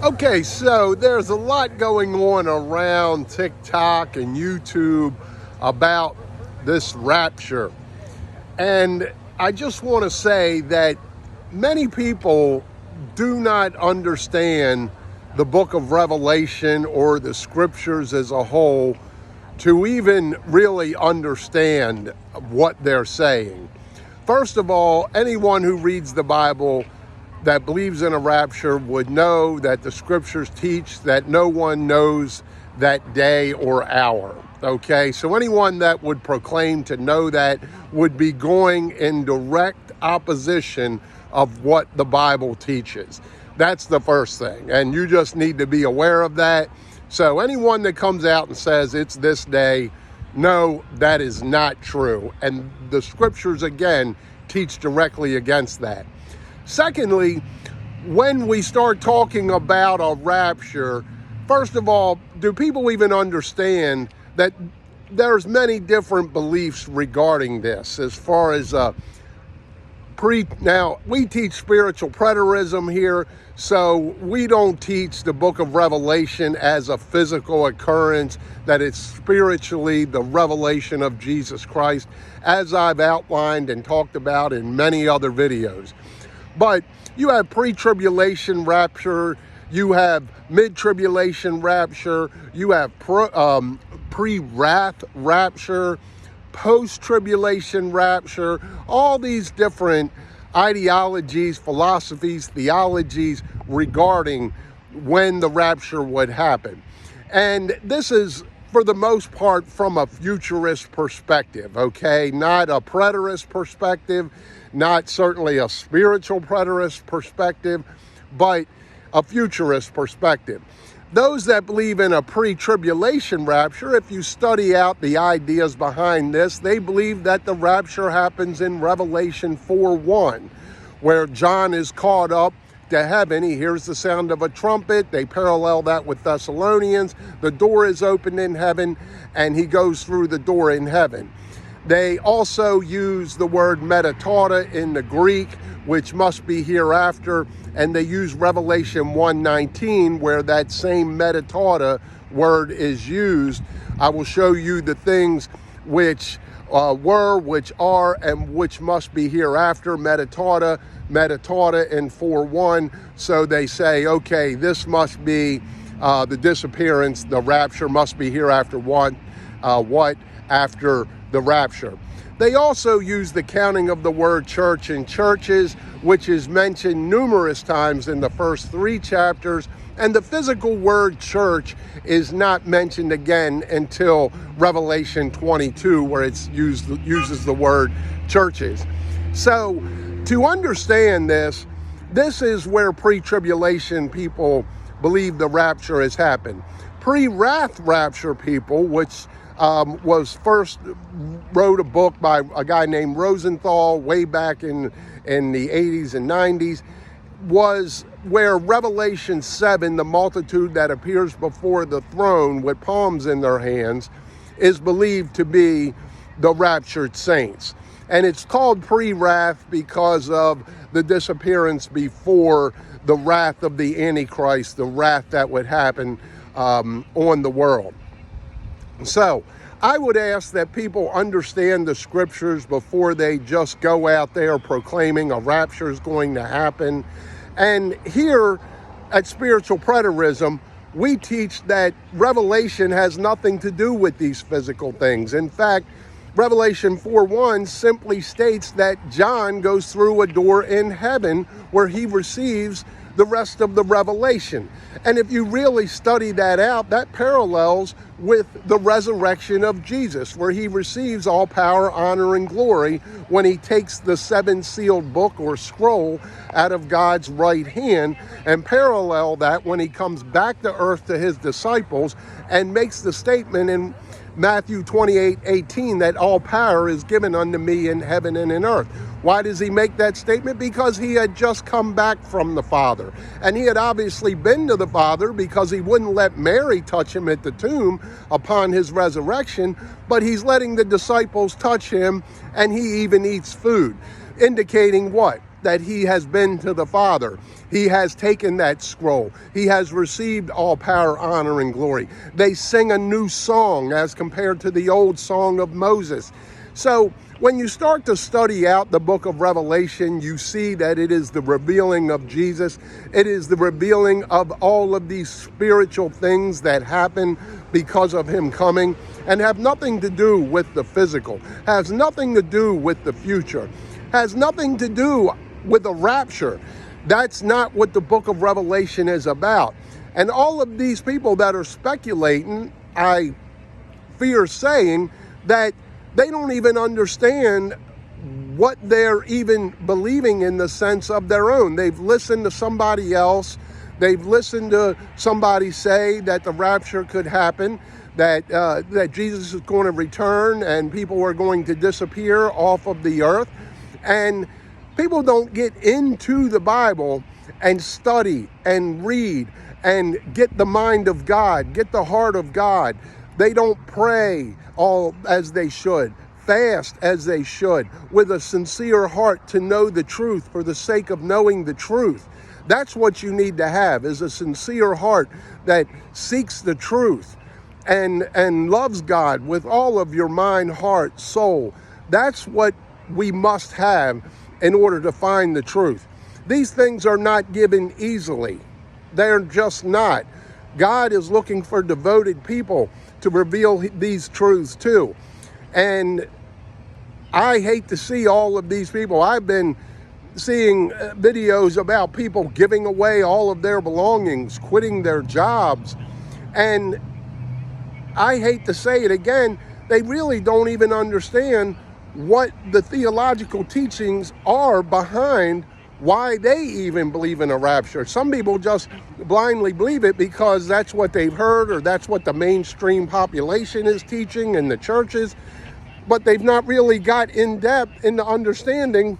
Okay, so there's a lot going on around TikTok and YouTube about this rapture. And I just want to say that many people do not understand the book of Revelation or the scriptures as a whole to even really understand what they're saying. First of all, anyone who reads the Bible that believes in a rapture would know that the scriptures teach that no one knows that day or hour. Okay, so anyone that would proclaim to know that would be going in direct opposition of what the Bible teaches. That's the first thing, and you just need to be aware of that. So anyone that comes out and says it's this day, no, that is not true. And the scriptures, again, teach directly against that. Secondly, when we start talking about a rapture, first of all, do people even understand that there's many different beliefs regarding this as far as now, we teach spiritual preterism here, so we don't teach the book of Revelation as a physical occurrence, that it's spiritually the revelation of Jesus Christ, as I've outlined and talked about in many other videos. But you have pre-tribulation rapture, you have mid-tribulation rapture, you have pre-wrath rapture, post-tribulation rapture, all these different ideologies, philosophies, theologies regarding when the rapture would happen. And this is, for the most part, from a futurist perspective, okay? Not a preterist perspective, not certainly a spiritual preterist perspective, but a futurist perspective. Those that believe in a pre-tribulation rapture, if you study out the ideas behind this, they believe that the rapture happens in Revelation 4:1, where John is caught up to heaven. He hears the sound of a trumpet. They parallel that with Thessalonians. The door is opened in heaven, and he goes through the door in heaven. They also use the word metatauta in the Greek, which must be hereafter, and they use Revelation 1:19, where that same metatauta word is used. I will show you the things which were, which are, and which must be hereafter. Metatauta in 4:1. So they say, okay, this must be the disappearance. The rapture must be hereafter. What after the rapture? They also use the counting of the word church in churches, which is mentioned numerous times in the first 3 chapters. And the physical word church is not mentioned again until Revelation 22, where it uses the word churches. So to understand this is where pre-tribulation people believe the rapture has happened. Pre-wrath rapture people, which was first wrote a book by a guy named Rosenthal way back in the 80s and 90s, was where Revelation 7, the multitude that appears before the throne with palms in their hands, is believed to be the raptured saints. And it's called pre-wrath because of the disappearance before the wrath of the Antichrist, the wrath that would happen on the world. So I would ask that people understand the scriptures before they just go out there proclaiming a rapture is going to happen. And here at Spiritual Preterism, we teach that Revelation has nothing to do with these physical things. In fact, Revelation 4:1 simply states that John goes through a door in heaven where he receives the rest of the revelation. And if you really study that out, that parallels with the resurrection of Jesus, where he receives all power, honor, and glory when he takes the 7-sealed book or scroll out of God's right hand, and parallel that when he comes back to earth to his disciples and makes the statement in Matthew 28:18 that all power is given unto me in heaven and in earth. Why does he make that statement? Because he had just come back from the Father. And he had obviously been to the Father because he wouldn't let Mary touch him at the tomb upon his resurrection, but he's letting the disciples touch him, and he even eats food. Indicating what? that he has been to the Father. He has taken that scroll. He has received all power, honor, and glory. They sing a new song as compared to the old song of Moses. So when you start to study out the book of Revelation, you see that it is the revealing of Jesus. It is the revealing of all of these spiritual things that happen because of him coming and have nothing to do with the physical, has nothing to do with the future, has nothing to do with the rapture. That's not what the book of Revelation is about. And all of these people that are speculating, I fear saying that they don't even understand what they're even believing in the sense of their own. They've listened to somebody else. They've listened to somebody say that the rapture could happen, that Jesus is going to return and people are going to disappear off of the earth. And people don't get into the Bible and study and read and get the mind of God, get the heart of God. They don't pray all as they should, fast as they should, with a sincere heart to know the truth for the sake of knowing the truth. That's what you need to have, is a sincere heart that seeks the truth and loves God with all of your mind, heart, soul. That's what we must have in order to find the truth. These things are not given easily. They're just not. God is looking for devoted people to reveal these truths to. And I hate to see all of these people. I've been seeing videos about people giving away all of their belongings, quitting their jobs. And I hate to say it again, they really don't even understand what the theological teachings are behind why they even believe in a rapture. Some people just blindly believe it because that's what they've heard or that's what the mainstream population is teaching in the churches, but they've not really got in depth into understanding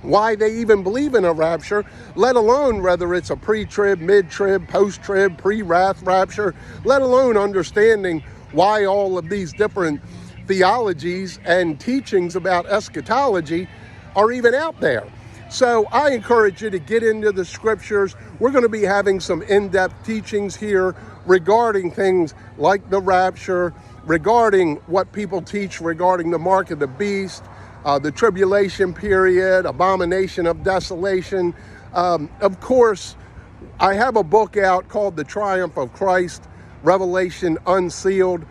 why they even believe in a rapture, let alone whether it's a pre-trib, mid-trib, post-trib, pre-wrath rapture, let alone understanding why all of these different theologies and teachings about eschatology are even out there. So I encourage you to get into the scriptures. We're going to be having some in-depth teachings here regarding things like the rapture, regarding what people teach regarding the mark of the beast, the tribulation period, abomination of desolation. Of course, I have a book out called The Triumph of Christ, Revelation Unsealed.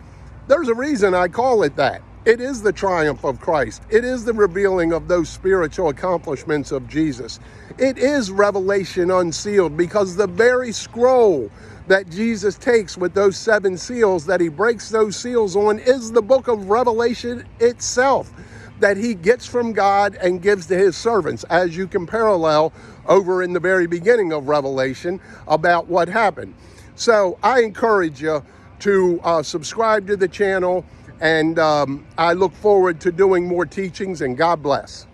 There's a reason I call it that. It is the triumph of Christ. It is the revealing of those spiritual accomplishments of Jesus. It is Revelation Unsealed because the very scroll that Jesus takes with those 7 seals, that he breaks those seals on, is the book of Revelation itself that he gets from God and gives to his servants, as you can parallel over in the very beginning of Revelation about what happened. So I encourage you to subscribe to the channel, and I look forward to doing more teachings, and God bless.